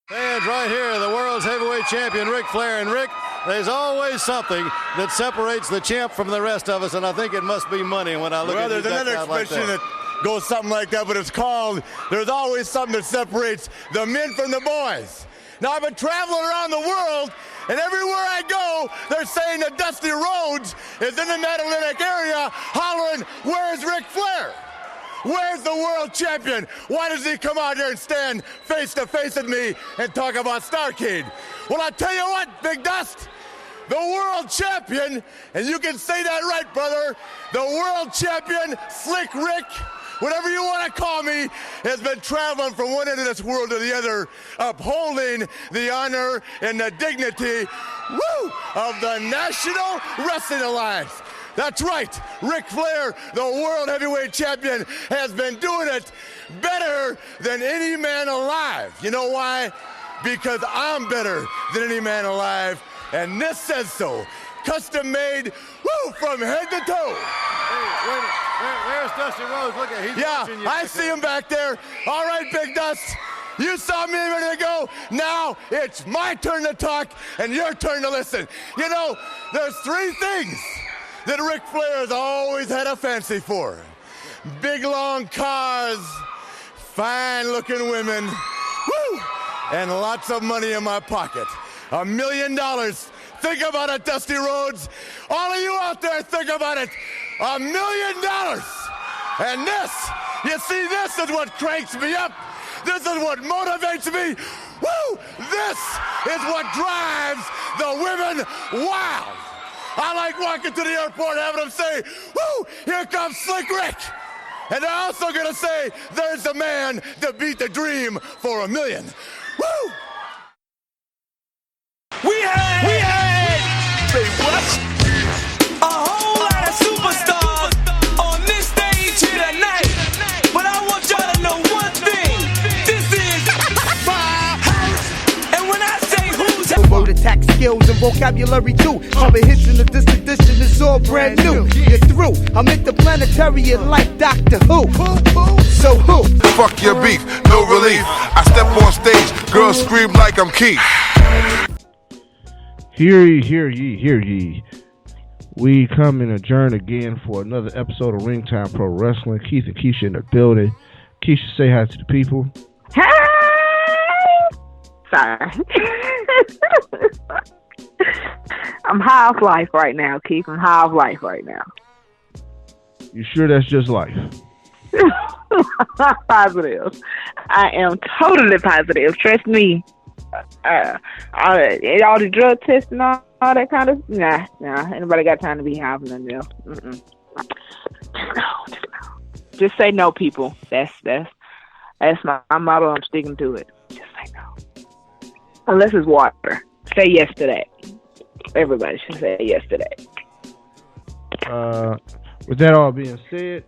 Fans, right here, the world's heavyweight champion, Ric Flair. And Rick, there's always something that separates the champ from the rest of us, and I think it must be money when I look at you. There's another expression that goes something like that, but it's called, there's always something that separates the men from the boys. Now, I've been traveling around the world, and everywhere I go, they're saying that Dusty Rhodes is in the Mid-Atlantic area hollering, where's Ric Flair? Where's the world champion? Why does he come out here and stand face to face with me and talk about Starcade? Well, I tell you what, Big Dust, the world champion, and you can say that right, brother, the world champion, Slick Rick, whatever you want to call me, has been traveling from one end of this world to the other, upholding the honor and the dignity, of the National Wrestling Alliance. That's right, Ric Flair, the world heavyweight champion, has been doing it better than any man alive. You know why? Because I'm better than any man alive, and this says so. Custom made, from head to toe. Hey, wait a minute. There's Dusty Rhodes. Look at, he's watching you. I see him back there. All right, Big Dust. You saw me a minute ago. Now it's my turn to talk and your turn to listen. You know, there's three things that Ric Flair has always had a fancy for. Big, long cars, fine-looking women, and lots of money in my pocket. $1 million. Think about it, Dusty Rhodes. All of you out there, think about it. $1 million. And this, you see, this is what cranks me up. This is what motivates me. This is what drives the women wild. I like walking to the airport having them say, here comes Slick Rick. And they're also going to say, there's the man that beat the dream for $1 million. We had, say what? A whole lot of superstars on this stage here tonight. But I want y'all to know one thing. This is my house. And when I say who's word attack skills and vocabulary too. Cover hits in the disc edition, it's all brand new. You're through. I'm interplanetary like Doctor Who. So who? Fuck your beef, no relief. I step on stage, girls scream like I'm Keith. Hear ye, hear ye, hear ye. We come and adjourn again for another episode of Ring Time Pro Wrestling. Keith and Keisha in the building. Keisha, say hi to the people. Hey! Sorry. I'm high off life right now, Keith. I'm high off life right now. You sure that's just life? Positive. I am totally positive. Trust me. All the drug tests and all that kind of nah. Ain't nobody got time to be high for nothing else. Just no. Just say no, people. That's my motto. I'm sticking to it. Just say no. Unless it's water. Say yes to that. Everybody should say yes to that. With that all being said,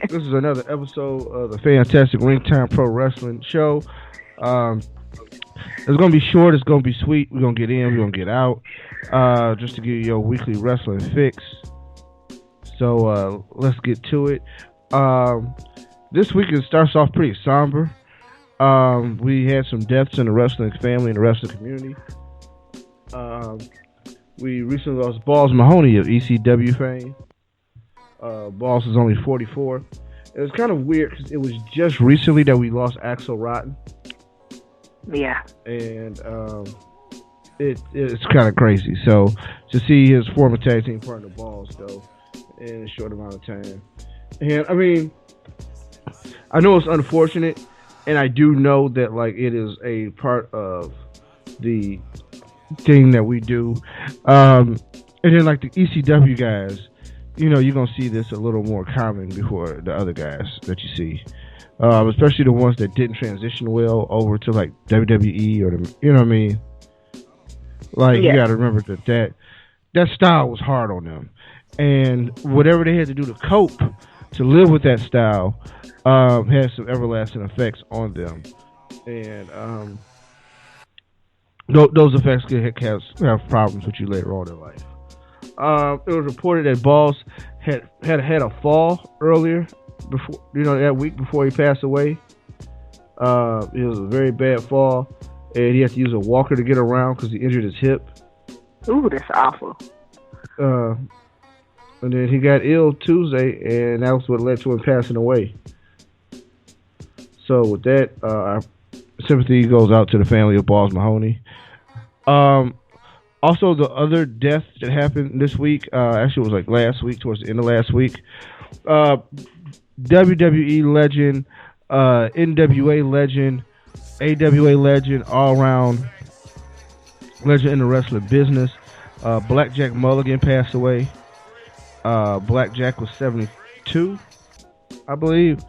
this is another episode of the fantastic Ring Time Pro Wrestling show. It's going to be short. It's going to be sweet. We're going to get in. We're going to get out. Just to give you your weekly wrestling fix. So, let's get to it. This week it starts off pretty somber. We had some deaths in the wrestling family and the wrestling community. We recently lost Ball Mahoney of ECW fame. Balls is only 44. It was kind of weird because it was just recently that we lost Axel Rotten. Yeah. And it's kind of crazy. So to see his former tag team partner Balls go in a short amount of time. And I mean, I know it's unfortunate, and I do know that like it is a part of the thing that we do. And then like the ECW guys, you know, you're gonna see this a little more common before the other guys that you see. Especially the ones that didn't transition well over to like WWE or the, you know what I mean? Like you gotta remember that style was hard on them, and whatever they had to do to cope to live with that style had some everlasting effects on them, and those effects could have problems with you later on in life. It was reported that Balls had a fall earlier before, you know, that week before he passed away. It was a very bad fall, and he had to use a walker to get around because he injured his hip. Ooh, that's awful. And then he got ill Tuesday, and that was what led to him passing away. So with that, our sympathy goes out to the family of Ball Mahoney. Also, the other death that happened this week, actually it was like last week, towards the end of last week. WWE legend, NWA legend, AWA legend, all-around legend in the wrestling business. Blackjack Mulligan passed away. Blackjack was 72, I believe.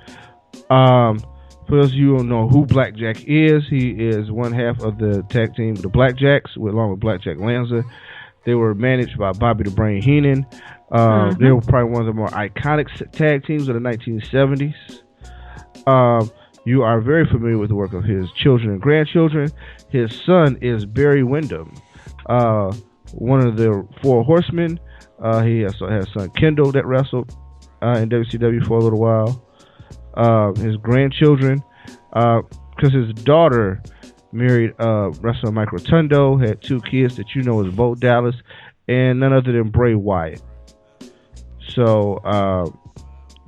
For those of you who don't know who Blackjack is, he is one half of the tag team, the Blackjacks, along with Blackjack Lanza. They were managed by Bobby the Brain Heenan. They were probably one of the more iconic tag teams of the 1970s. You are very familiar with the work of his children and grandchildren. His son is Barry Windham, one of the Four Horsemen. He also has son Kendall that wrestled in WCW for a little while. His grandchildren, because his daughter married wrestler Mike Rotundo, had two kids that you know as Bo Dallas, and none other than Bray Wyatt. So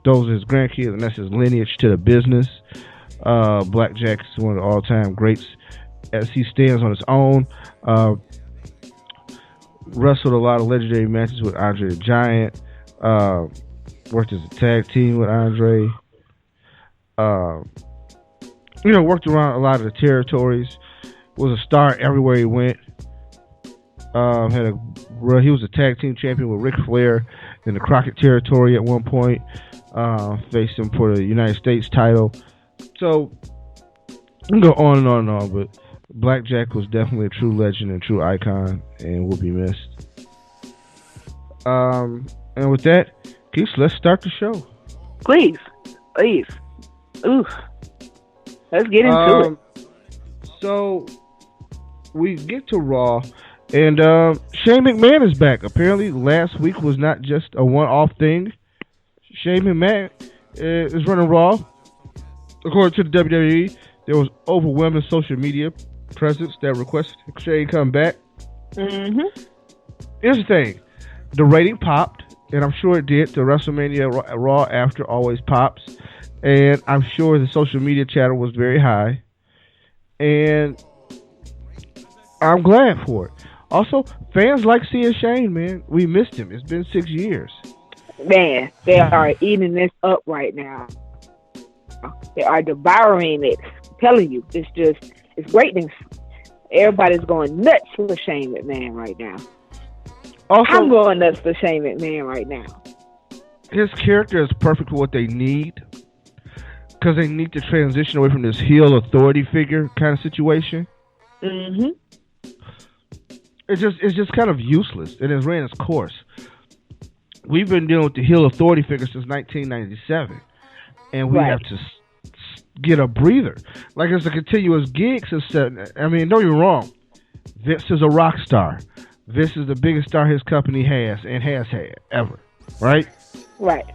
those are his grandkids, and that's his lineage to the business. Blackjack is one of the all-time greats as he stands on his own. Wrestled a lot of legendary matches with Andre the Giant. Worked as a tag team with Andre. Worked around a lot of the territories. Was a star everywhere he went. He was a tag team champion with Ric Flair in the Crockett territory at one point. Faced him for the United States title. So you can go on and on and on, but Blackjack was definitely a true legend and true icon, and will be missed. And with that, Keith, let's start the show. Please. Ooh. Let's get into it. So we get to Raw, and Shane McMahon is back. Apparently, last week was not just a one-off thing. Shane McMahon is running Raw. According to the WWE, there was overwhelming social media presence that requested Shane come back. Mm-hmm. Here's the thing. The rating popped, and I'm sure it did. The WrestleMania Raw after always pops. And I'm sure the social media chatter was very high. And I'm glad for it. Also, fans like seeing Shane, man. We missed him. It's been 6 years. Man, they are eating this up right now. They are devouring it. I'm telling you, it's greatness. Everybody's going nuts for Shane McMahon right now. Also, I'm going nuts for Shane McMahon right now. His character is perfect for what they need. Because they need to transition away from this heel authority figure kind of situation. Mm-hmm. It's just kind of useless. It has ran its course. We've been dealing with the heel authority figure since 1997. And we have to get a breather. Like, it's a continuous gig since... I mean, don't get me wrong. Vince is a rock star. Vince is the biggest star his company has and has had ever. Right? Right.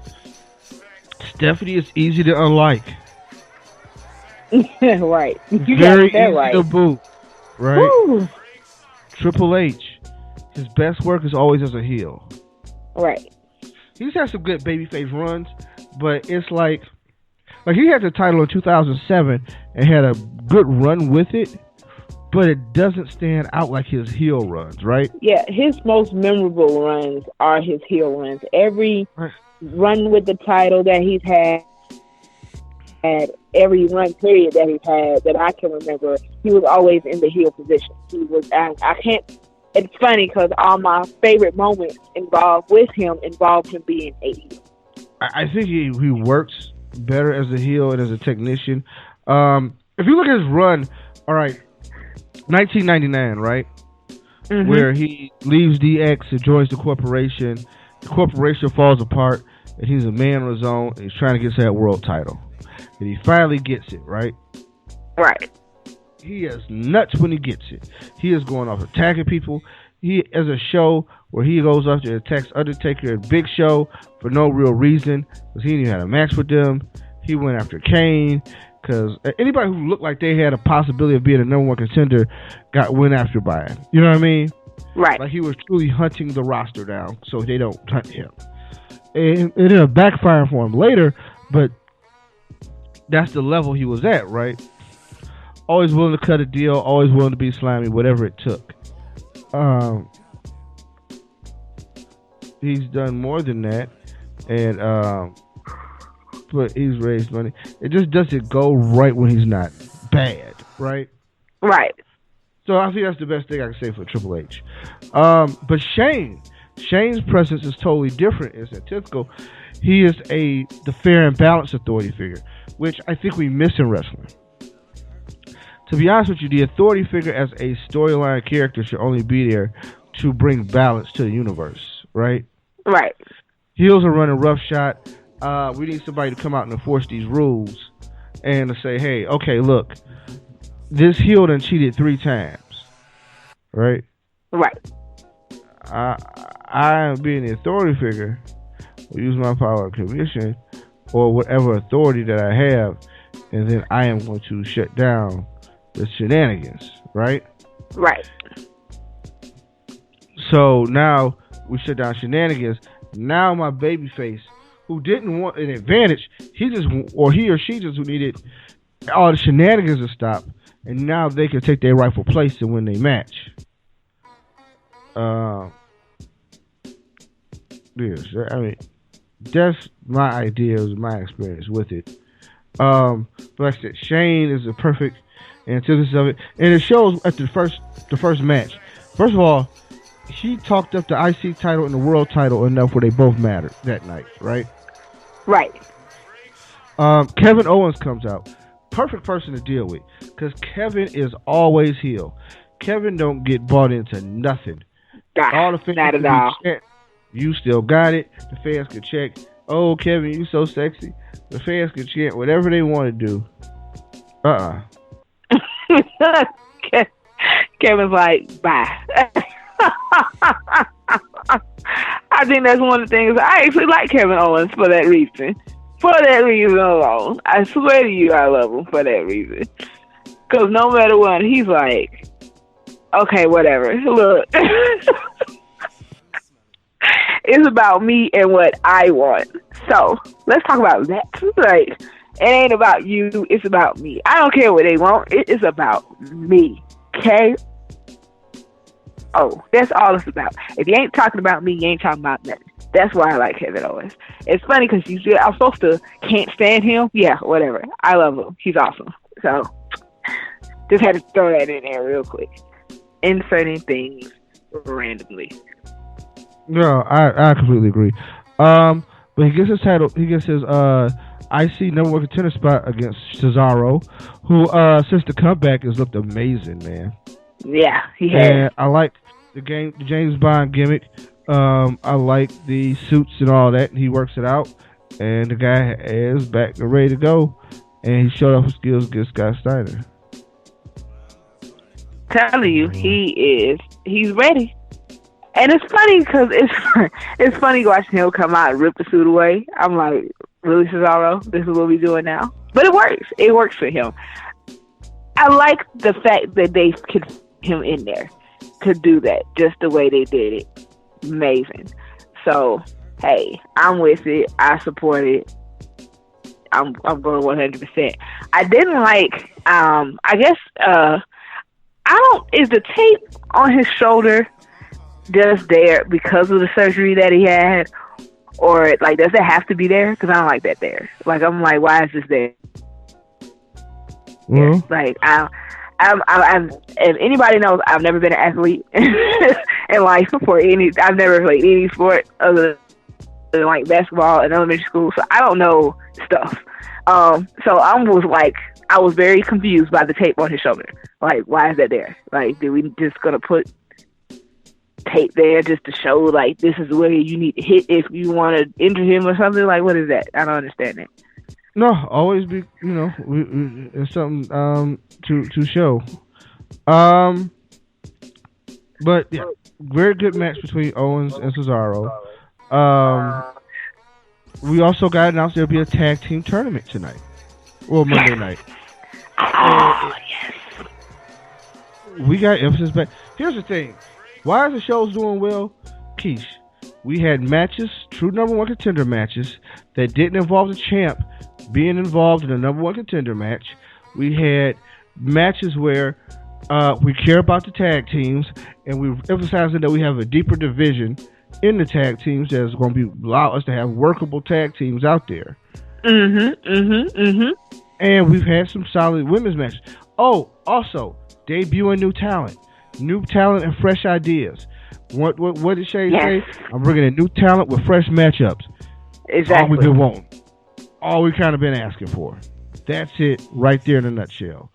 Stephanie is easy to unlike. Right. You very got that easy right. to boot. Right? Woo. Triple H. His best work is always as a heel. Right. He's had some good babyface runs, but it's like he had the title in 2007 and had a good run with it, but it doesn't stand out like his heel runs, right? Yeah, his most memorable runs are his heel runs. Every run with the title that he's had, every run period that he's had that I can remember, he was always in the heel position. He was. I can't. It's funny because all my favorite moments involved him being a heel. I think he works better as a heel and as a technician. If you look at his run, all right, 1999, right, where he leaves DX and joins the corporation. The corporation falls apart, and he's a man on his own, and he's trying to get to that world title. And he finally gets it, right? Right. He is nuts when he gets it. He is going off attacking people. He has a show where he goes up and attacks Undertaker and Big Show for no real reason, because he didn't even have a match with them. He went after Kane. Because anybody who looked like they had a possibility of being a number one contender went after by him. You know what I mean? Right. Like he was truly hunting the roster down so they don't hunt him. And it ended up backfiring for him later, but that's the level he was at, right? Always willing to cut a deal, always willing to be slimy, whatever it took. He's done more than that, and but he's raised money. It just doesn't go right when he's not bad, right? Right. So I think that's the best thing I can say for Triple H. But Shane's presence is totally different. It's antithetical. He is the fair and balanced authority figure, which I think we miss in wrestling. To be honest with you, the authority figure as a storyline character should only be there to bring balance to the universe, right? Right. Heels are running roughshod. We need somebody to come out and enforce these rules and to say, hey, okay, look, this heel done cheated 3 times, right? Right. I being the authority figure, will use my power of commission or whatever authority that I have, and then I am going to shut down the shenanigans, right? Right. So now we shut down shenanigans. Now my babyface, who didn't want an advantage, he or she just needed all the shenanigans to stop, and now they can take their rightful place and win their match. Yes, I mean, that's my ideas, my experience with it. But like I said, Shane is a perfect antithesis of it, and it shows at the first match. First of all, he talked up the IC title and the world title enough where they both mattered that night, right? Right. Kevin Owens comes out. Perfect person to deal with, because Kevin is always heel. Kevin don't get bought into nothing. All the fans not at all. You still got it. The fans can check. Oh, Kevin, you so sexy. The fans can chant whatever they want to do. Kevin's like, bye. I think that's one of the things. I actually like Kevin Owens for that reason. For that reason alone. I swear to you, I love him for that reason. Because no matter what, he's like, okay, whatever. Look. It's about me and what I want. So, let's talk about that. Like, it ain't about you. It's about me. I don't care what they want. It is about me. Okay? Oh, that's all it's about. If you ain't talking about me, you ain't talking about nothing. That's why I like Kevin Owens. It's funny because I'm supposed to can't stand him. Yeah, whatever. I love him. He's awesome. So, just had to throw that in there real quick. Inserting things randomly. No, I completely agree. But he gets his title. He gets his IC number one contender spot against Cesaro, who since the comeback has looked amazing, man. Yeah, he has. And I like the James Bond gimmick. I like the suits and all that. He works it out, and the guy is back and ready to go. And he showed off his skills against Scott Steiner. Telling you, he's ready. And it's funny because it's funny watching him come out and rip the suit away. I'm like, really, Cesaro? This is what we doing now? But it works. It works for him. I like the fact that they could fit him in there to do that, just the way they did it. Amazing. So, hey, I'm with it. I support it. I'm going 100%. I didn't like. I guess. Is the tape on his shoulder just there because of the surgery that he had, or like does it have to be there? Because I don't like that there. Like I'm like, why is this there? Mm-hmm. Like I'm if anybody knows, I've never been an athlete in life for any. I've never played any sport other than like basketball in elementary school, so I don't know stuff. So I was very confused by the tape on his shoulder. Like, why is that there? Like, did we just gonna put tape there just to show like this is where you need to hit if you want to injure him or something? Like, what is that? I don't understand it. No, always be, it's something to show. But yeah, very good match between Owens and Cesaro. We also got announced there'll be a tag team tournament tonight. Well, Monday night. Oh, yes. We got emphasis back. Here's the thing. Why is the show's doing well? Keish, we had matches, true number one contender matches, that didn't involve the champ being involved in a number one contender match. We had matches where we care about the tag teams, and we're emphasizing that we have a deeper division in the tag teams that's going to allow us to have workable tag teams out there. And we've had some solid women's matches. Oh, also, debuting new talent and fresh ideas. What did Shay say? I'm bringing in new talent with fresh matchups. Exactly. All we've been wanting. All we've kind of been asking for. That's it right there in a nutshell.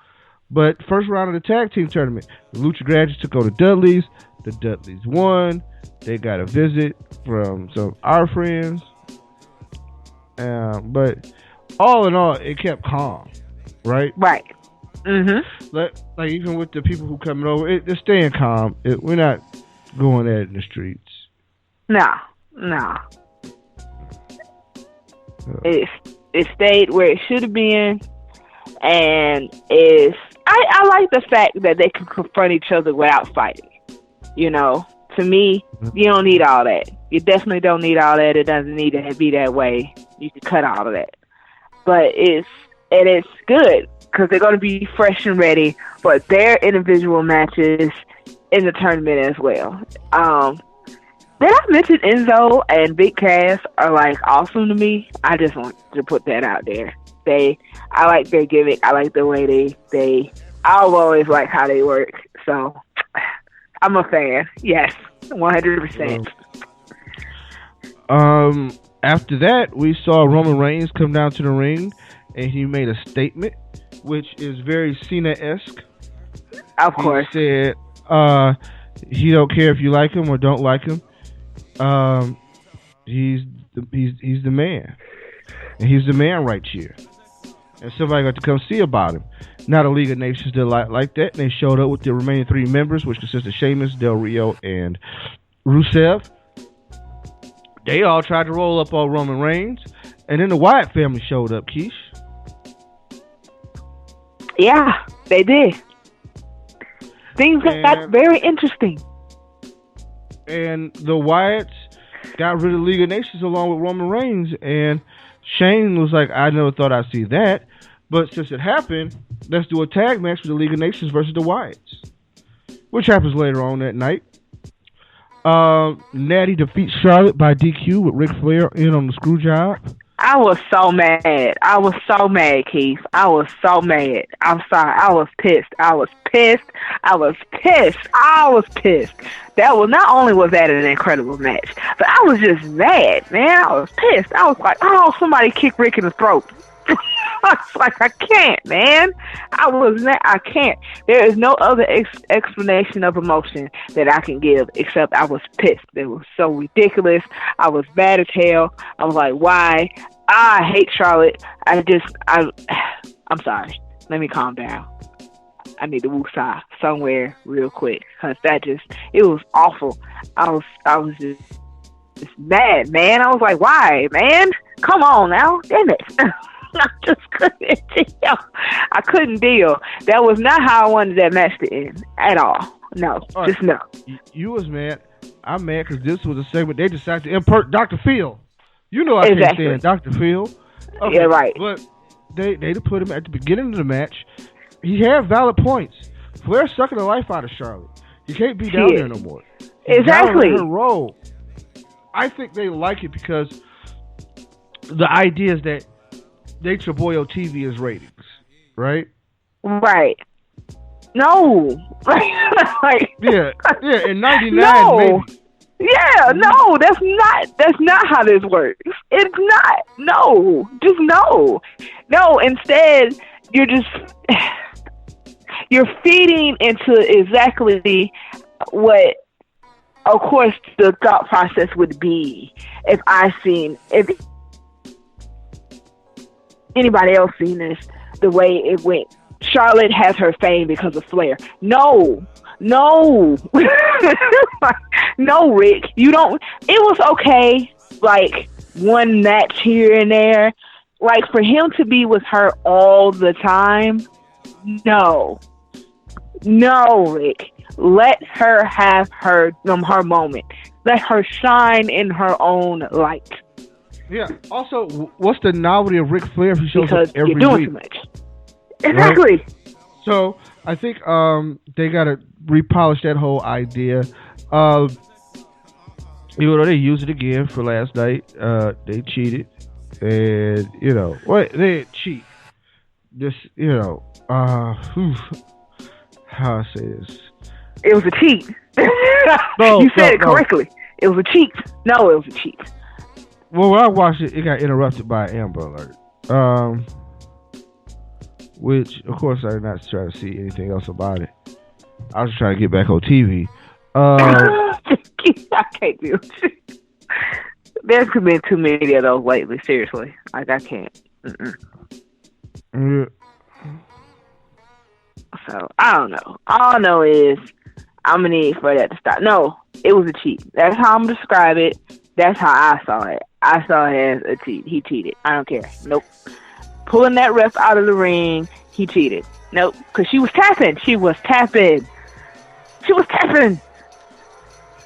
But first round of the tag team tournament, the Lucha graduates took on the Dudleyz. The Dudleyz won. They got a visit from some of our friends. But all in all, it kept calm, right? Right. Like even with the people who coming over, they're staying calm. We're not going at it in the streets. No. It stayed where it should have been, and I like the fact that they can confront each other without fighting. You know, to me, you don't need all that. You definitely don't need all that. It doesn't need to be that way. You can cut all of that. But it's good because they're going to be fresh and ready for their individual matches in the tournament as well. Did I mention Enzo and Big Cass are like awesome to me? I just want to put that out there. I like their gimmick. I like the way I've always liked how they work. So I'm a fan. Yes, 100%. After that, we saw Roman Reigns come down to the ring, and he made a statement, which is very Cena-esque. Of course. He said he don't care if you like him or don't like him. He's the man, and he's the man right here. And somebody got to come see about him. Not a League of Nations did like that. And they showed up with the remaining three members, which consist of Sheamus, Del Rio, and Rusev. They all tried to roll up on Roman Reigns, and then the Wyatt family showed up. Keish. Yeah, they did. Things got very interesting. And the Wyatts got rid of League of Nations along with Roman Reigns, and Shane was like, I never thought I'd see that, but since it happened, let's do a tag match with the League of Nations versus the Wyatts, which happens later on that night. Natty defeats Charlotte by DQ with Ric Flair in on the screw job. I was so mad, Keith. I was so mad. I'm sorry. I was pissed. That was, not only was that an incredible match, but I was just mad, man. I was pissed. I was like, oh, somebody kicked Rick in the throat. I was like, I can't, man. I can't. There is no other explanation of emotion that I can give except I was pissed. It was so ridiculous. I was mad as hell. I was like, why? I hate Charlotte. I'm sorry. Let me calm down. I need to woosah somewhere real quick because it was awful. I was just mad, man. I was like, why, man? Come on now. Damn it. I just couldn't deal. I couldn't deal. That was not how I wanted that match to end at all. No, all just right. No. You was mad. I'm mad because this was a segment they decided to import Dr. Phil. You know I exactly. can't stand Dr. Phil. Okay, yeah, right. But they put him at the beginning of the match. He had valid points. Flair's sucking the life out of Charlotte. He can't be down there no more. Exactly. Her role. I think they like it because the idea is that Nature Boy TV is ratings, right? Right. No. Like, yeah, in 99 no. maybe. Yeah, no, that's not how this works. It's not. No. Just no. No, instead you're feeding into exactly what, of course, the thought process would be if anybody else seen this, the way it went. Charlotte has her fame because of Flair. No, no, Rick, you don't. It was okay, like one match here and there. like for him to be with her all the time, no, Rick. Let her have her moment. Let her shine in her own light. Yeah. Also, what's the novelty of Ric Flair if he shows Because up every you're doing week? too much. Exactly. Right? So I think they gotta repolish that whole idea. Even though they used it again for last night, they cheated, and they didn't cheat. Just how I say this. It was a cheat. You said it correctly. It was a cheat. No, it was a cheat. Well, when I watched it, it got interrupted by an Amber Alert. Which, of course, I'm not trying to see anything else about it. I was just trying to get back on TV. I can't do it. There's been too many of those lately, seriously. Like, I can't. Yeah. So, I don't know. All I know is I'm going to need for that to stop. No, it was a cheat. That's how I'm going to describe it. That's how I saw it. I saw it as a cheat. He cheated. I don't care. Nope. Pulling that ref out of the ring, he cheated. Nope. Because she was tapping.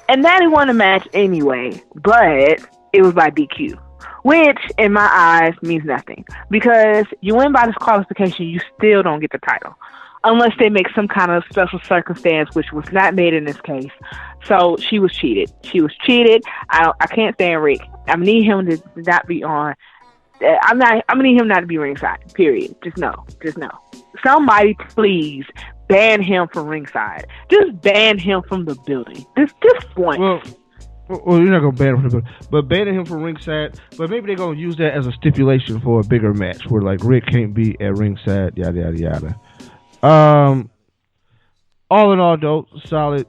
And Natty won the match anyway, but it was by DQ. Which, in my eyes, means nothing. Because you win by disqualification, you still don't get the title. Unless they make some kind of special circumstance, which was not made in this case. So, she was cheated. I can't stand Rick. I need him to not be on. I'm gonna need him not to be ringside. Period. Just no. Somebody please ban him from ringside. Just ban him from the building. Just once. Well, you're not gonna ban him from the building, but banning him from ringside. But maybe they're gonna use that as a stipulation for a bigger match, where like Rick can't be at ringside. Yada yada yada. All in all, though, solid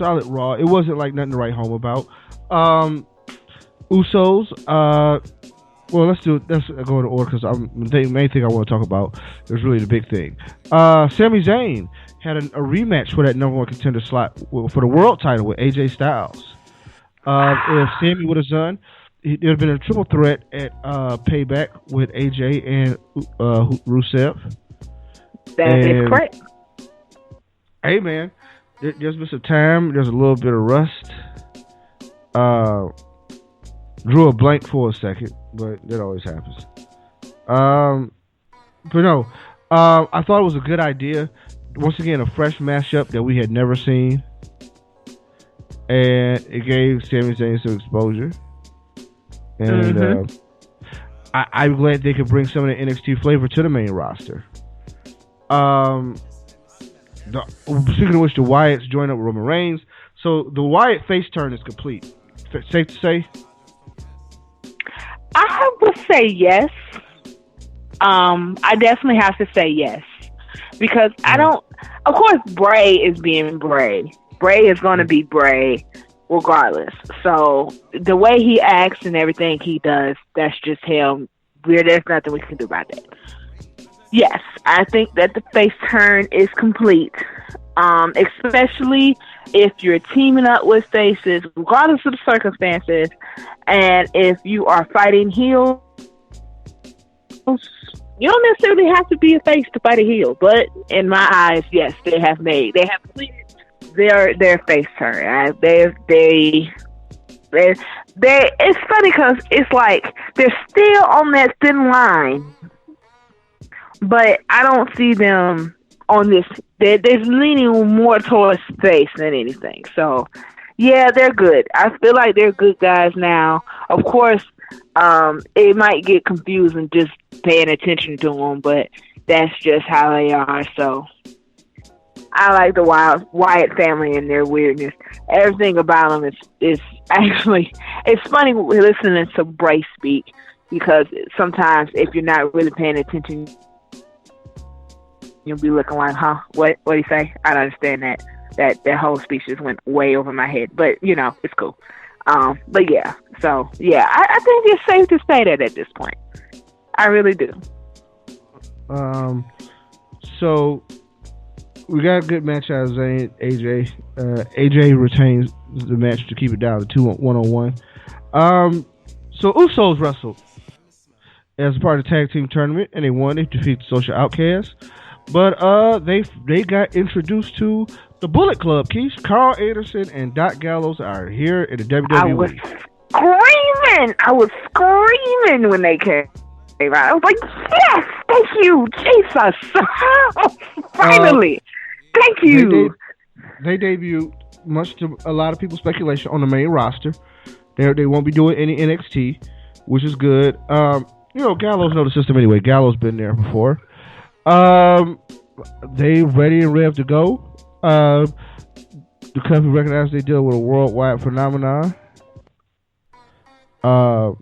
Raw. It wasn't like nothing to write home about. Usos. Well, let's go in order because the main thing I want to talk about is really the big thing. Sami Zayn had a rematch for that number one contender slot for the world title with AJ Styles. If Sami would have done, it would have been a triple threat at Payback with AJ and Rusev. That is correct. Hey, man, there's been some time. There's a little bit of rust. Drew a blank for a second, but that always happens. But no, I thought it was a good idea. Once again, a fresh mashup that we had never seen. And it gave Sami Zayn some exposure. And I'm glad they could bring some of the NXT flavor to the main roster. Speaking of which, the Wyatts joined up with Roman Reigns. So the Wyatt Face turn is complete. Safe to say? I would say yes. I definitely have to say yes. Because I don't... Of course, Bray is being Bray. Bray is going to be Bray regardless. So, the way he acts and everything he does, that's just him. There's nothing we can do about that. Yes, I think that the face turn is complete. Especially if you're teaming up with faces, regardless of the circumstances, and if you are fighting heels, you don't necessarily have to be a face to fight a heel. But in my eyes, yes, they have completed their face turn. It's funny because it's like they're still on that thin line, but I don't see them on this. They're leaning more towards face than anything. So, yeah, they're good. I feel like they're good guys now. Of course, it might get confusing just paying attention to them, but that's just how they are. So, I like the Wyatt family and their weirdness. Everything about them is actually, it's funny listening to Bray speak, because sometimes if you're not really paying attention, you'll be looking like, huh? What do you say? I don't understand that. That whole speech just went way over my head. But, it's cool. But yeah. So, yeah. I think it's safe to say that at this point. I really do. So, we got a good match out of Zayn, AJ. AJ retains the match to keep it down to 1-on-1. So, Usos wrestled. as part of the tag team tournament, and they won. They defeated the Social Outcasts. But they got introduced to the Bullet Club. Keish, Carl Anderson and Doc Gallows are here in the WWE. I was screaming when they came out. I was like, yes, thank you, Jesus. Finally, thank you. They debuted, much to a lot of people's speculation, on the main roster. They won't be doing any NXT, which is good. Gallows know the system anyway. Gallows been there before. They ready and ready to go. The company recognized they deal with a worldwide phenomenon. A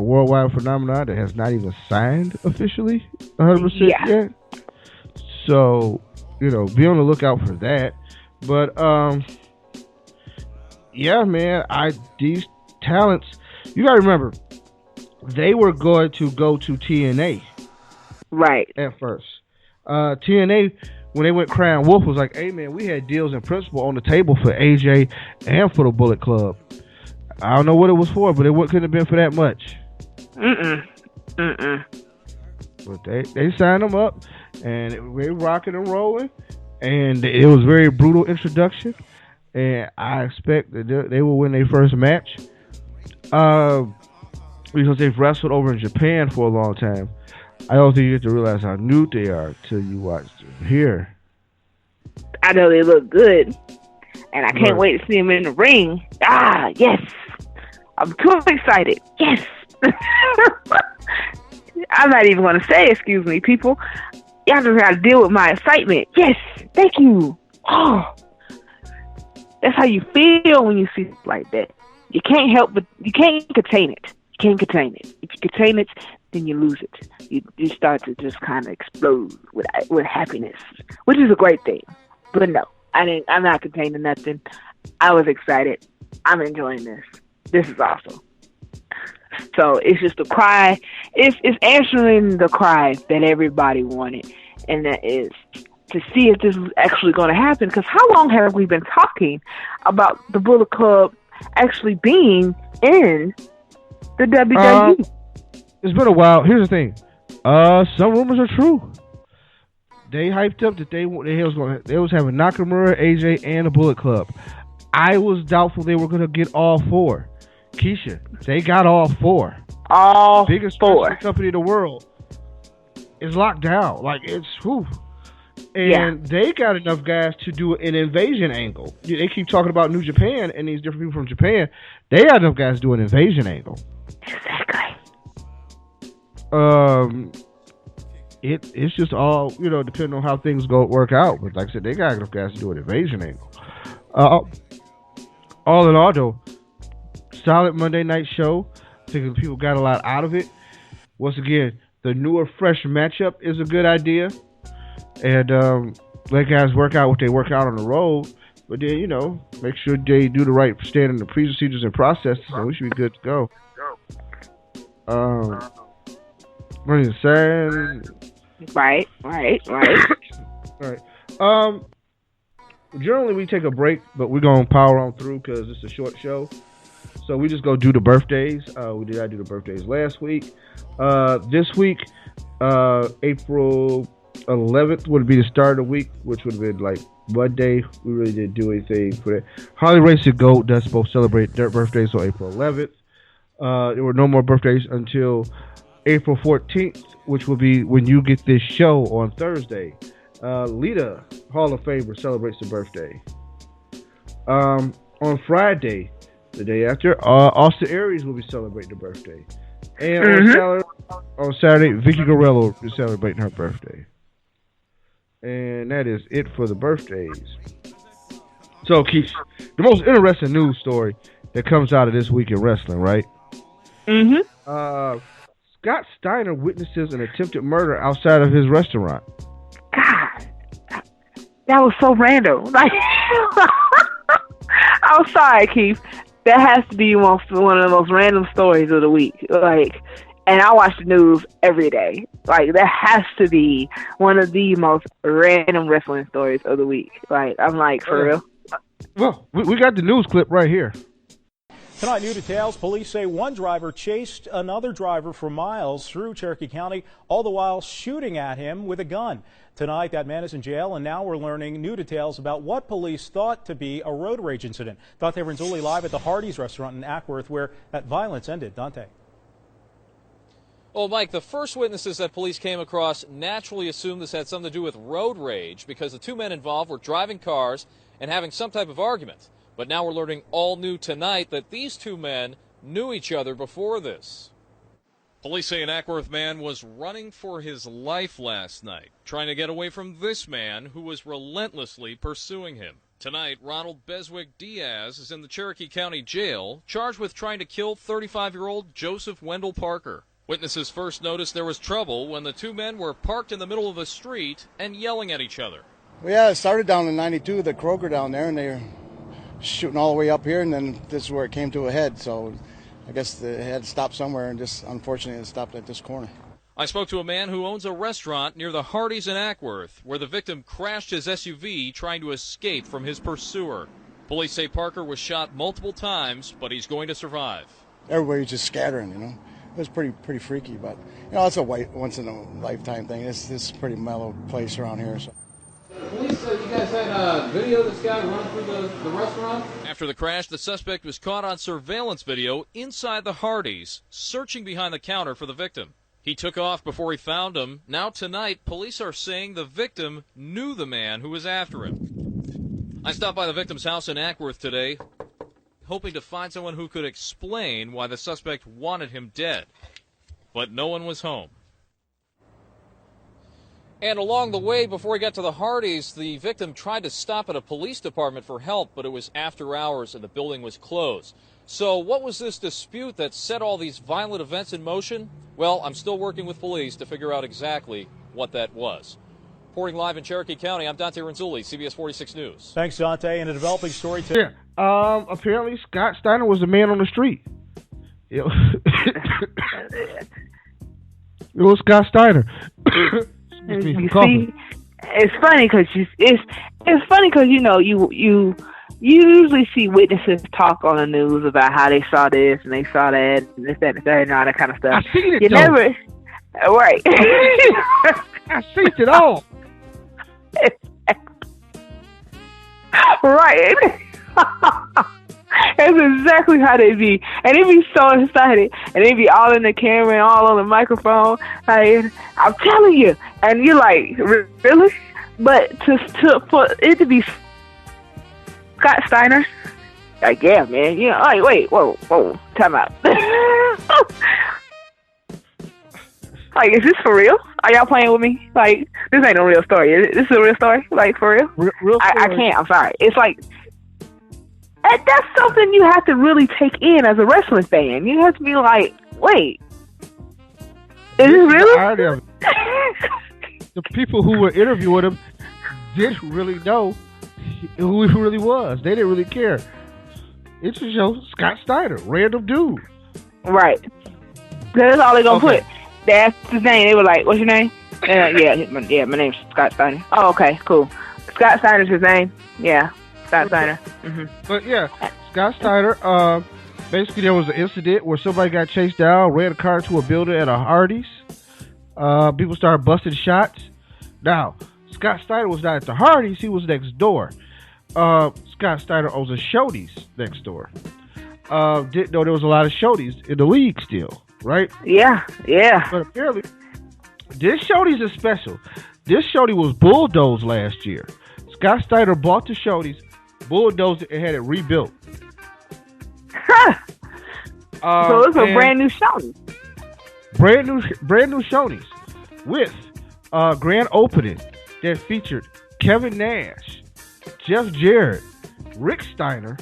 worldwide phenomenon that has not even signed officially 100% yet. So, be on the lookout for that. But, man, these talents, you gotta remember, they were going to go to TNA. Right. At first. TNA, when they went Crown Wolf, was like, hey, man, we had deals in principle on the table for AJ and for the Bullet Club. I don't know what it was for, but it couldn't have been for that much. But they signed them up, and they were rocking and rolling, and it was a very brutal introduction, and I expect that they will win their first match. Because they've wrestled over in Japan for a long time. I don't think you get to realize how new they are till you watch them here. I know they look good, and I can't wait to see them in the ring. Yes. I'm too excited. Yes. I'm not even going to say, excuse me, people. Y'all just got to deal with my excitement. Yes. Thank you. Oh. That's how you feel when you see it like that. You can't help but, you can't contain it. You can't contain it. If you contain it, then you lose it. You start to just kind of explode with happiness, which is a great thing. But no, I'm not containing nothing. I was excited. I'm enjoying this. This is awesome. So it's just a cry. It's answering the cry that everybody wanted, and that is to see if this is actually going to happen. Because how long have we been talking about the Bullet Club actually being in the WWE? It's been a while. Here's the thing. Some rumors are true. They hyped up that they was having Nakamura, AJ, and the Bullet Club. I was doubtful they were going to get all four. Keisha, they got all four. All biggest four. Company in the world is locked down. Like, it's whew. And they got enough guys to do an invasion angle. They keep talking about New Japan and these different people from Japan. They got enough guys to do an invasion angle. Exactly. It's just all, depending on how things work out. But like I said, they got enough guys to do an invasion angle. All in all, though, solid Monday night show. I think people got a lot out of it. Once again, the newer, fresh matchup is a good idea. And let guys work out what they work out on the road. But then, make sure they do the right standard procedures and processes, and we should be good to go. What are you saying? Right. All right. Generally, we take a break, but we're going to power on through because it's a short show. So we just go do the birthdays. We did not do the birthdays last week. This week, April 11th would be the start of the week, which would have been like Monday. We really didn't do anything for that. Harley Race and Goat does both celebrate their birthdays on April 11th. There were no more birthdays until April 14th, which will be when you get this show on Thursday. Lita, Hall of Famer, celebrates the birthday. On Friday, the day after, Austin Aries will be celebrating the birthday. And on Saturday, Vicky Guerrero will be celebrating her birthday. And that is it for the birthdays. So, Keith, the most interesting news story that comes out of this week in wrestling, right? Scott Steiner witnesses an attempted murder outside of his restaurant. God, that was so random. Like, I'm sorry, Keith. That has to be one of the most random stories of the week. Like, and I watch the news every day. Like, that has to be one of the most random wrestling stories of the week. Like, I'm like, for real? Well, we got the news clip right here. Tonight, new details. Police say one driver chased another driver for miles through Cherokee County, all the while shooting at him with a gun. Tonight, that man is in jail, and now we're learning new details about what police thought to be a road rage incident. Dante Renzulli live at the Hardee's restaurant in Ackworth, where that violence ended. Dante. Well, Mike, the first witnesses that police came across naturally assumed this had something to do with road rage because the two men involved were driving cars and having some type of argument. But now we're learning all new tonight that these two men knew each other before this. Police say an Ackworth man was running for his life last night, trying to get away from this man who was relentlessly pursuing him. Tonight, Ronald Beswick Diaz is in the Cherokee County Jail, charged with trying to kill 35-year-old Joseph Wendell Parker. Witnesses first noticed there was trouble when the two men were parked in the middle of the street and yelling at each other. Well, yeah, it started down in 92, the Kroger down there, and they were shooting all the way up here, and then this is where it came to a head. So I guess they had to stop somewhere, and just unfortunately it stopped at this corner. I spoke to a man who owns a restaurant near the Hardee's in Ackworth, where the victim crashed his SUV trying to escape from his pursuer. Police say Parker was shot multiple times, but he's going to survive. Everybody was just scattering, you know. It was pretty freaky, but you know, it's a once-in-a-lifetime thing. This is a pretty mellow place around here. So. Police said you guys had video of this guy running through the restaurant? After the crash, the suspect was caught on surveillance video inside the Hardee's, searching behind the counter for the victim. He took off before he found him. Now tonight, police are saying the victim knew the man who was after him. I stopped by the victim's house in Ackworth today, hoping to find someone who could explain why the suspect wanted him dead. But no one was home. And along the way, before he got to the Hardee's, the victim tried to stop at a police department for help, but it was after hours and the building was closed. So what was this dispute that set all these violent events in motion? Well, I'm still working with police to figure out exactly what that was. Reporting live in Cherokee County, I'm Dante Renzulli, CBS 46 News. Thanks, Dante. And a developing story today. Yeah. Apparently Scott Steiner was a man on the street. It was Scott Steiner. You see, it's funny because it's funny because you know you usually see witnesses talk on the news about how they saw this and they saw that and this, that, and that, and all that kind of stuff. I seen it. You though. never, right? I seen it all. Right. That's exactly how they be. And they be so excited. And they be all in the camera and all on the microphone. Like, I'm telling you. And you're like, really? But for it to be Scott Steiner, like, yeah, man. You know, like, wait, whoa, time out. Like, is this for real? Are y'all playing with me? Like, this ain't a real story. This is a real story? Like, for real? Real story. I can't. I'm sorry. It's like, that's something you have to really take in as a wrestling fan. You have to be like, wait, is this real? The people who were interviewing him didn't really know who he really was. They didn't really care. It's just Scott Steiner, random dude. Right. That's all they're going to put. They asked his name. They were like, what's your name? My name's Scott Steiner. Oh, okay, cool. Scott Steiner's his name. Yeah, Scott Steiner. Mm-hmm. But yeah, Scott Steiner, basically there was an incident where somebody got chased down, ran a car into a building at a Hardee's. People started busting shots. Now, Scott Steiner was not at the Hardee's, he was next door. Scott Steiner owns a Shoney's next door. Didn't know there was a lot of Shoney's in the league still, right? Yeah. But apparently, this Shoney's is special. This Shoney was bulldozed last year. Scott Steiner bought the Shoney's, bulldozed it, and had it rebuilt. So it's a brand new Shoney. Brand new Shoney's with grand opening that featured Kevin Nash, Jeff Jarrett, Rick Steiner,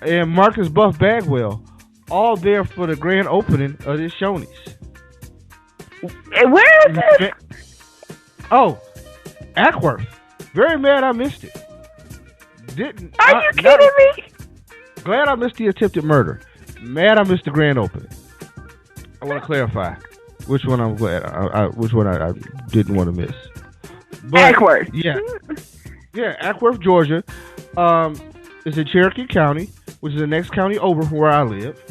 and Marcus Buff Bagwell, all there for the grand opening of this Shoney's. Where is this? Oh, Ackworth. Very mad I missed it. Are you kidding me? Glad I missed the attempted murder. Mad I missed the grand opening. I want to clarify which one I'm glad. Which one I didn't want to miss. But, Ackworth. Yeah, Ackworth, Georgia. It's in Cherokee County, which is the next county over from where I live,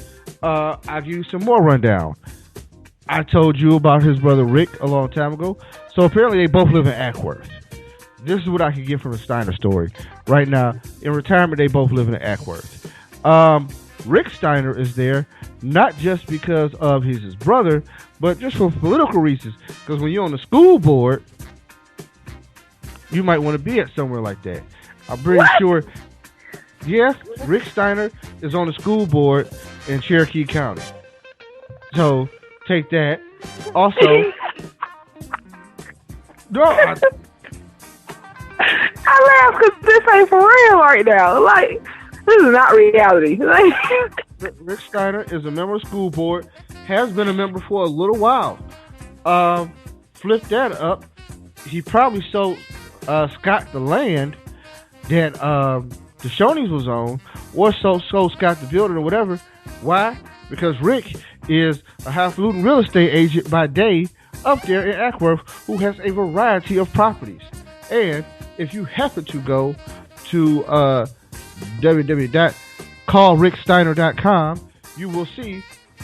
I'll give you some more rundown. I told you about his brother Rick a long time ago. So apparently they both live in Ackworth. This is what I can get from the Steiner story. Right now, in retirement, they both live in Ackworth. Rick Steiner is there, not just because of he's his brother, but just for political reasons. Because when you're on the school board, you might want to be at somewhere like that. I'm pretty sure. Yes, Rick Steiner is on the school board in Cherokee County. So take that. Also, no, I laugh because this ain't for real right now. Like, this is not reality. Rick Steiner is a member of the school board, has been a member for a little while. Flip that up. He probably sold Scott the land that the Shoney's was on, or sold Scott the building or whatever. Why? Because Rick is a highfalutin real estate agent by day up there in Ackworth who has a variety of properties. And if you happen to go to www.callricksteiner.com, you will see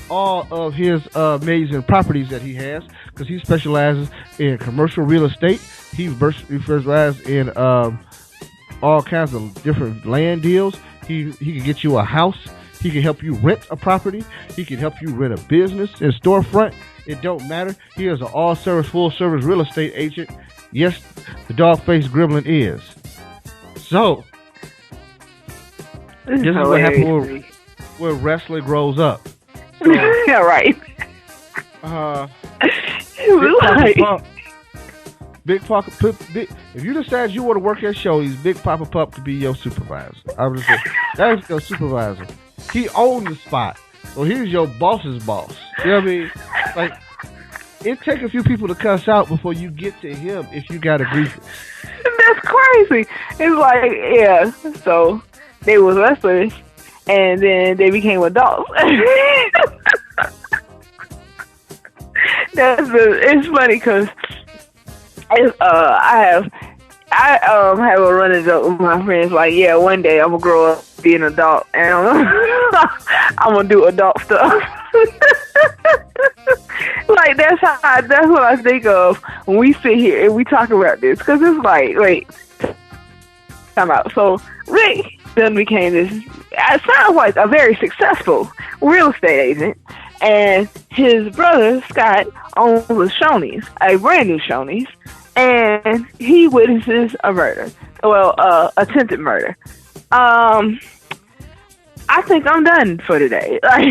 all of his amazing properties that he has, because he specializes in commercial real estate. He specializes in all kinds of different land deals. He can get you a house. He can help you rent a property. He can help you rent a business and storefront. It don't matter. He is an all-service, full-service real estate agent. Yes, the dog-faced gremlin is. So, this is what happens where wrestling grows up. So, yeah, right. Big Papa Pup. If you decide you want to work at Shoney's, Big Papa Pup could be your supervisor. I'm just saying, that is your supervisor. He owns the spot, so he's your boss's boss. You know what I mean? Like, it takes a few people to cuss out before you get to him if you got a grievance. That's crazy. It's like, yeah, so they was wrestlers, and then they became adults. It's funny because I have a running joke with my friends. Like, yeah, one day I'm gonna grow up, be an adult, and I'm gonna do adult stuff. Like, that's what I think of when we sit here and we talk about this, because it's like, wait, time out. So Rick then became this. It sounds like a very successful real estate agent, and his brother Scott owns a Shoney's, a brand new Shoney's. And he witnesses a murder. Well, attempted murder. I think I'm done for today. Like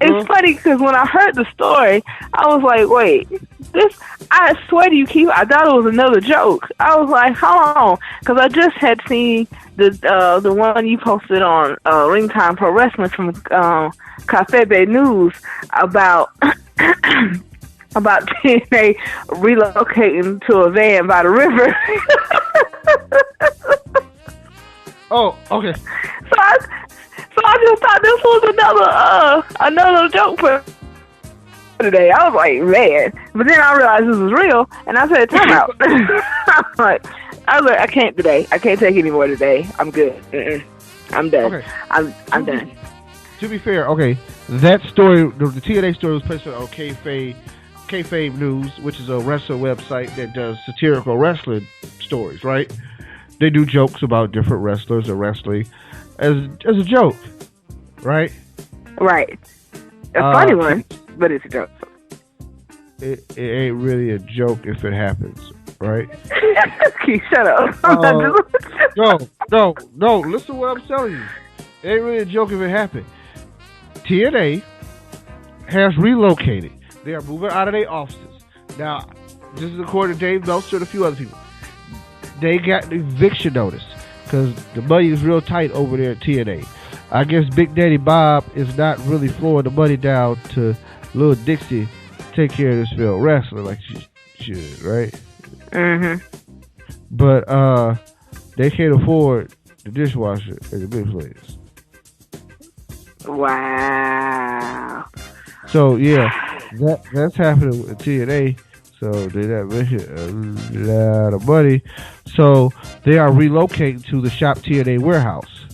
it's funny because when I heard the story, I was like, wait, this, I swear to you, Keith, I thought it was another joke. I was like, hold on, because I just had seen the one you posted on Ring Time Pro Wrestling from Cafe Bay News about about TNA relocating to a van by the river. Oh, okay. So I just thought this was another joke for today. I was like, man. But then I realized this was real, and I said, time out. I was like, I can't today. I can't take any more today. I'm good. I'm done. Okay. I'm done. To be fair, okay, that story, the TNA story was posted on Kayfabe News, which is a wrestling website that does satirical wrestling stories, right? They do jokes about different wrestlers or wrestling as a joke, right? Right. A funny one, but it's a joke. It ain't really a joke if it happens, right? Keith, shut up. No. Listen to what I'm telling you. It ain't really a joke if it happened. TNA has relocated. They are moving out of their offices. Now, this is according to Dave Meltzer and a few other people. They got an eviction notice because the money is real tight over there at TNA. I guess Big Daddy Bob is not really flowing the money down to Lil Dixie to take care of this field wrestling like she should, right? Mm-hmm. But they can't afford the dishwasher and the big plates. Wow. So yeah, that's happening with TNA. So they're not making a lot of money. So they are relocating to the Shop TNA warehouse.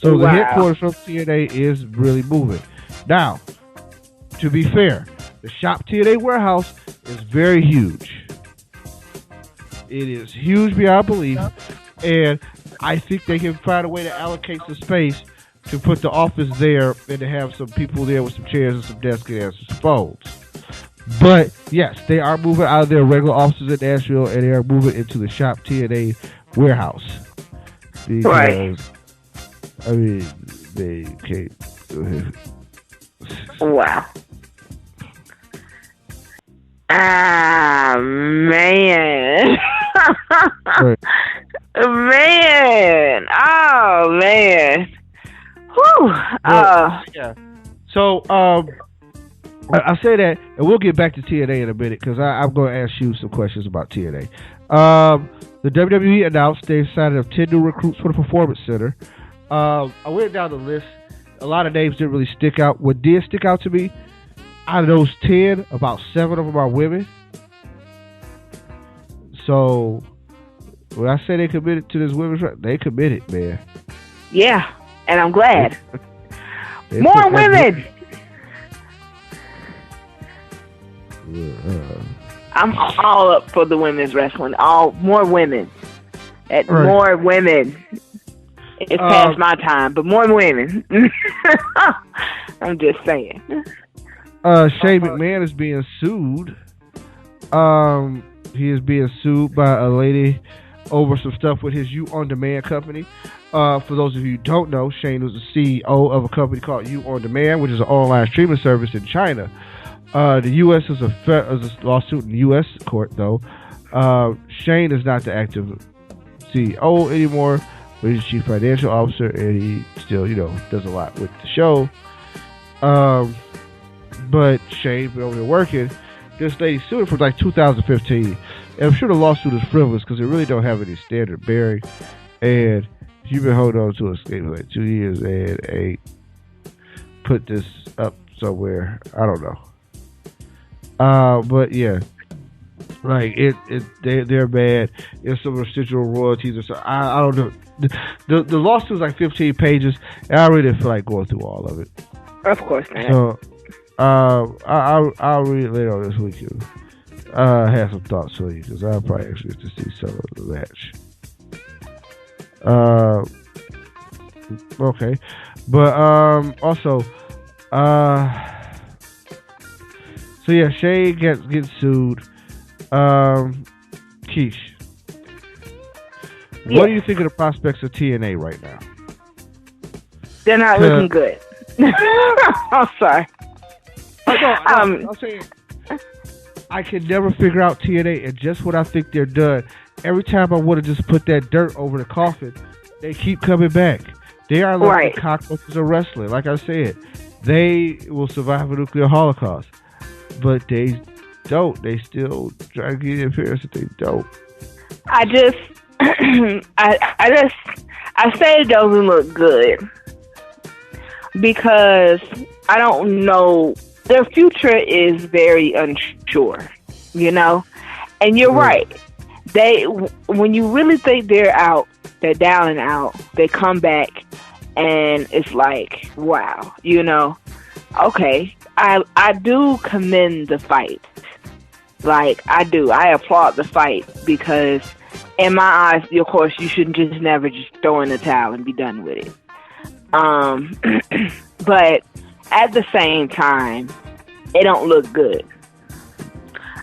So the headquarters of TNA is really moving. Now, to be fair, the Shop TNA warehouse is very huge. It is huge beyond belief, and I think they can find a way to allocate some space to put the office there and to have some people there with some chairs and some desks and some phones. But yes, they are moving out of their regular offices in Nashville and they are moving into the Shop TNA warehouse. Because, right. I mean, they can't. Wow. Ah, man. Right. Man. Oh, man. Whew. Yeah. So, I say that, and we'll get back to TNA in a minute because I'm going to ask you some questions about TNA. The WWE announced they've signed up 10 new recruits for the Performance Center. I went down the list. A lot of names didn't really stick out. What did stick out to me, out of those 10, about 7 of them are women. So, when I say they committed to this women's right, they committed, man. Yeah, and I'm glad. More women! I'm all up for the women's wrestling. More women. More women. It's past my time, but more women. I'm just saying. Shane McMahon is being sued. He is being sued by a lady over some stuff with his You On Demand company. For those of you who don't know, Shane was the CEO of a company called You On Demand, which is an online streaming service in China. The U.S. is a lawsuit in the U.S. court, though. Shane is not the active CEO anymore, but he's chief financial officer, and he still, does a lot with the show. But Shane's been over there working. This lady sued him for like 2015. And I'm sure the lawsuit is frivolous because it really don't have any standard bearing. And you've been holding on to a escape for like 2 years and ain't put this up somewhere. I don't know. But yeah, like they're bad. There's some residual royalties or something. I don't know. The lawsuit is like 15 pages, and I really didn't feel like going through all of it. Of course not. So, I'll read it later on this weekend. I have some thoughts for you because I'll probably actually get to see some of the match. Okay, but also, so yeah, Shane gets sued. Keish, what do you think of the prospects of TNA right now? They're not looking good. I'm sorry. I'm saying I can never figure out TNA, and just when I think they're done, every time I want to just put that dirt over the coffin, they keep coming back. They are like the cockroaches of wrestling. Like I said, they will survive a nuclear holocaust, but they don't. They still try to get in appearance that they don't. I say it doesn't look good because I don't know. Their future is very unsure, and you're right. When you really think they're out, they're down and out, they come back and it's like, wow, okay. I do commend the fight. Like, I do. I applaud the fight because in my eyes, of course, you shouldn't just never just throw in the towel and be done with it. But at the same time, it don't look good.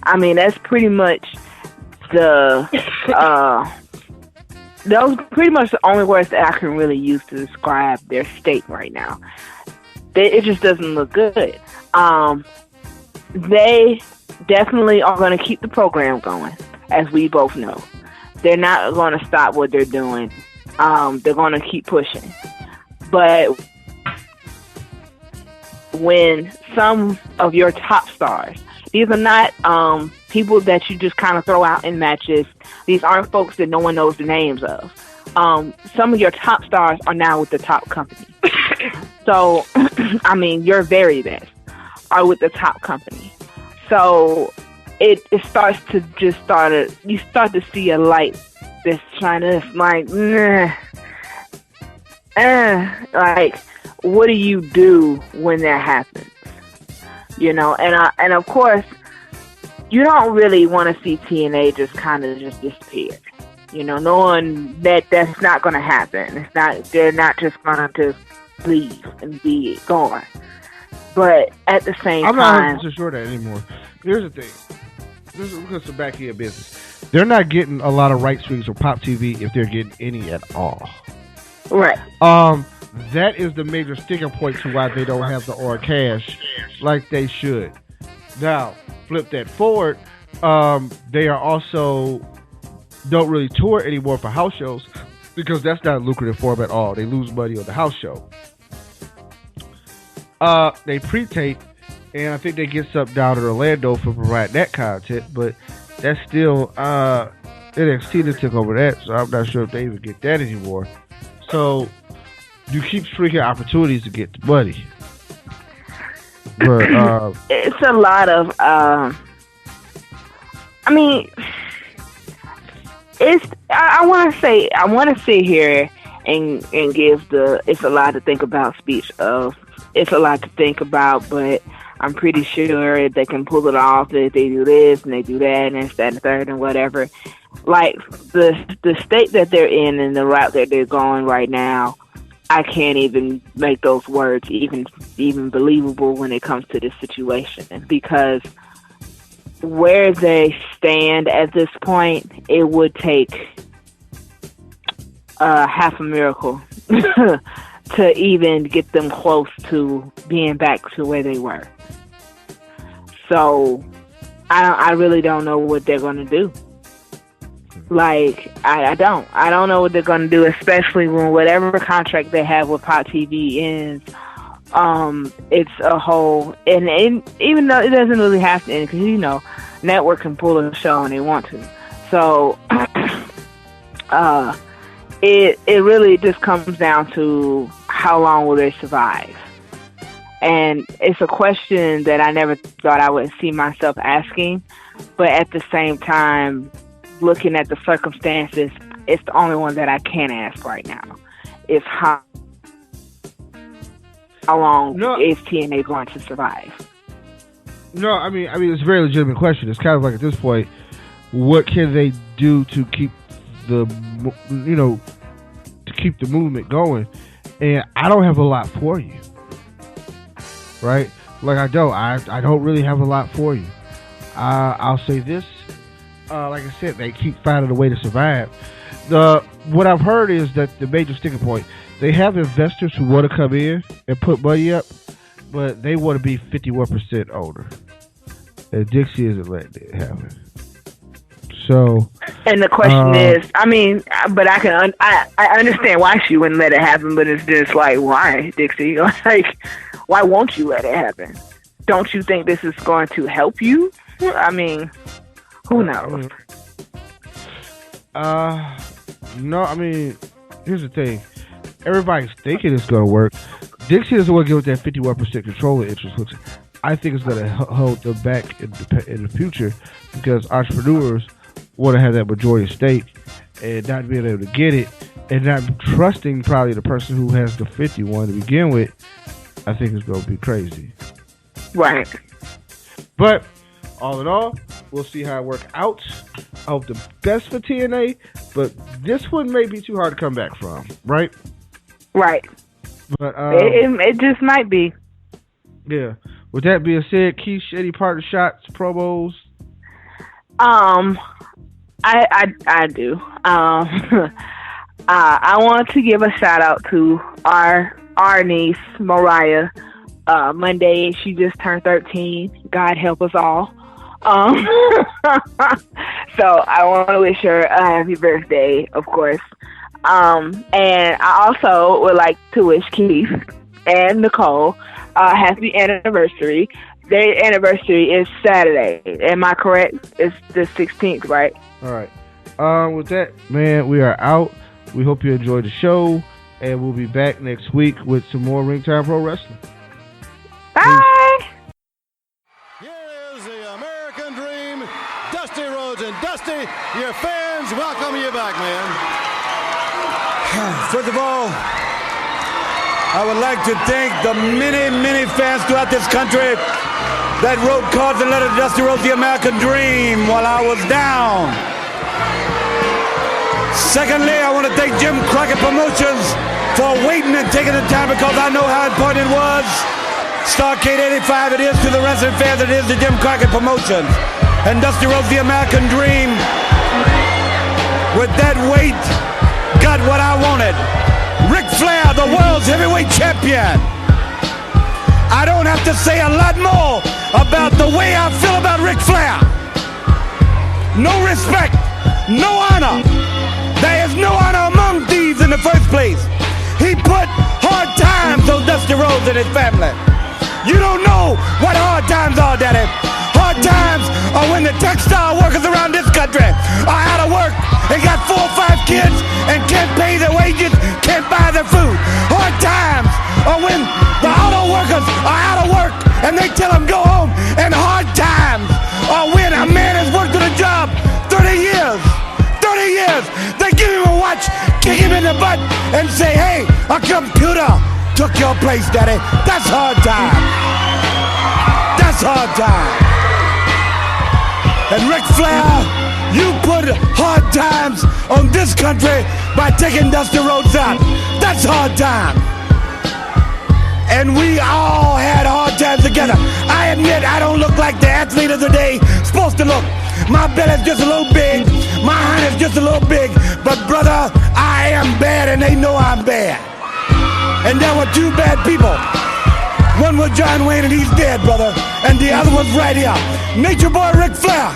I mean, that's pretty much those pretty much the only words that I can really use to describe their state right now. It just doesn't look good. They definitely are going to keep the program going, as we both know. They're not going to stop what they're doing. They're going to keep pushing. But when some of your top stars, these are not people that you just kind of throw out in matches. These aren't folks that no one knows the names of. Some of your top stars are now with the top company. So, I mean, your very best are with the top company. So it starts to you start to see a light that's trying to, like, nah. like, what do you do when that happens? You know, and of course, you don't really want to see TNA just kind of just disappear. You know, knowing that that's not going to happen. They're not just going to just leave and be gone. But at the same time, I'm not 100% sure that anymore. Here's the thing. This is because of back of your business. They're not getting a lot of right swings from Pop TV if they're getting any at all. Right. That is the major sticking point to why they don't have the or cash like they should. Now, flip that forward. They are also don't really tour anymore for house shows because that's not lucrative for them at all. They lose money on the house show. They pre-tape, and I think they get something down in Orlando for providing that content, but that's still NXT that took over that, so I'm not sure if they even get that anymore. So you keep shrinking opportunities to get the money. But it's a lot of I mean, I want to sit here and give the it's a lot to think about speech of it's a lot to think about, but I'm pretty sure they can pull it off if they do this and they do that and that and the third and whatever. Like the state that they're in and the route that they're going right now, I can't even make those words even believable when it comes to this situation, because where they stand at this point, it would take half a miracle to even get them close to being back to where they were. So I really don't know what they're going to do. Like, I don't know what they're going to do, especially when whatever contract they have with Pop TV ends. It's a whole, and even though it doesn't really have to end, because, you know, network can pull a show when they want to. So, it really just comes down to how long will they survive? And it's a question that I never thought I would see myself asking, but at the same time, looking at the circumstances, it's the only one that I can ask right now. Is how long is TNA going to survive? No, I mean, it's a very legitimate question. It's kind of like at this point, what can they do to keep the movement going? And I don't have a lot for you, right? Like I don't really have a lot for you. I'll say this. Like I said, they keep finding a way to survive. What I've heard is that the major sticking point, they have investors who want to come in and put money up, but they want to be 51% owner. And Dixie isn't letting it happen. So, and the question is, I mean, but I understand why she wouldn't let it happen, but it's just like, why, Dixie? Like, why won't you let it happen? Don't you think this is going to help you? I mean, who knows? No, I mean, here's the thing. Everybody's thinking it's going to work. Dixie doesn't want to give it that 51% controller interest, which I think is going to hold them back in the future, because entrepreneurs want to have that majority stake and not being able to get it and not trusting probably the person who has the 51 to begin with. I think it's going to be crazy. Right. But all in all, we'll see how it works out. I hope the best for TNA, but this one may be too hard to come back from, right? Right. But it just might be. Yeah. With that being said, Keish, any partner shots, promos? I do. I want to give a shout out to our niece Mariah. Monday she just turned 13. God help us all. So I want to wish her a happy birthday, of course. And I also would like to wish Keith and Nicole a happy anniversary. Their anniversary is Saturday. Am I correct? It's the 16th, right? All right. With that, man, we are out. We hope you enjoyed the show, and we'll be back next week with some more Ring Time Pro Wrestling. Bye. Here is the American Dream, Dusty Rhodes. And Dusty, your fans welcome you back, man. First of all, I would like to thank the many fans throughout this country that wrote cards and letters to Dusty Rhodes, the American Dream, while I was down. Secondly, I want to thank Jim Crockett Promotions for waiting and taking the time, because I know how important it was. Starcade 85 it is to the wrestling fans, it is to Jim Crockett Promotions. And Dusty Rhodes, the American Dream, with that weight, got what I wanted. Ric Flair, the world's heavyweight champion. I don't have to say a lot more about the way I feel about Ric Flair. No respect, no honor. There is no honor among thieves in the first place. He put hard times on Dusty Rhodes and his family. You don't know what hard times are, Daddy. Hard times are when the textile workers around this country are out of work and got 4 or 5 kids and can't pay their wages, can't buy their food. Hard times are when the auto workers are out of work and they tell them go home. And hard times are when a man has worked at a job 30 years. 30 years. They give him a watch, kick him in the butt, and say, hey, a computer took your place, Daddy. That's hard time. That's hard time. And Ric Flair, you put hard times on this country by taking Dusty Rhodes out. That's hard time. And we all had hard times together. I admit I don't look like the athlete of the day supposed to look. My belly's just a little big, my hand is just a little big, but brother, I am bad and they know I'm bad. And there were 2 bad people. One was John Wayne and he's dead, brother, and the other one's right here. Nature Boy Ric Flair.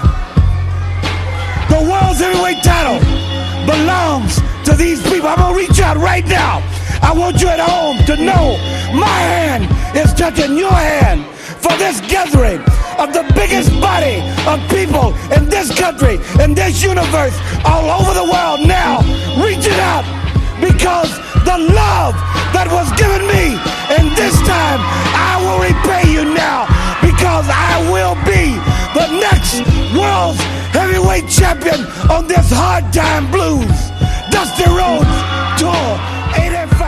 The world's heavyweight title belongs to these people. I'm gonna reach out right now. I want you at home to know my hand is touching your hand for this gathering of the biggest body of people in this country, in this universe, all over the world now. Reach it out, because the love that was given me, and this time I will repay you now, because I will be the next world's heavyweight champion on this Hard Time Blues. Dusty Rhodes Tour 85.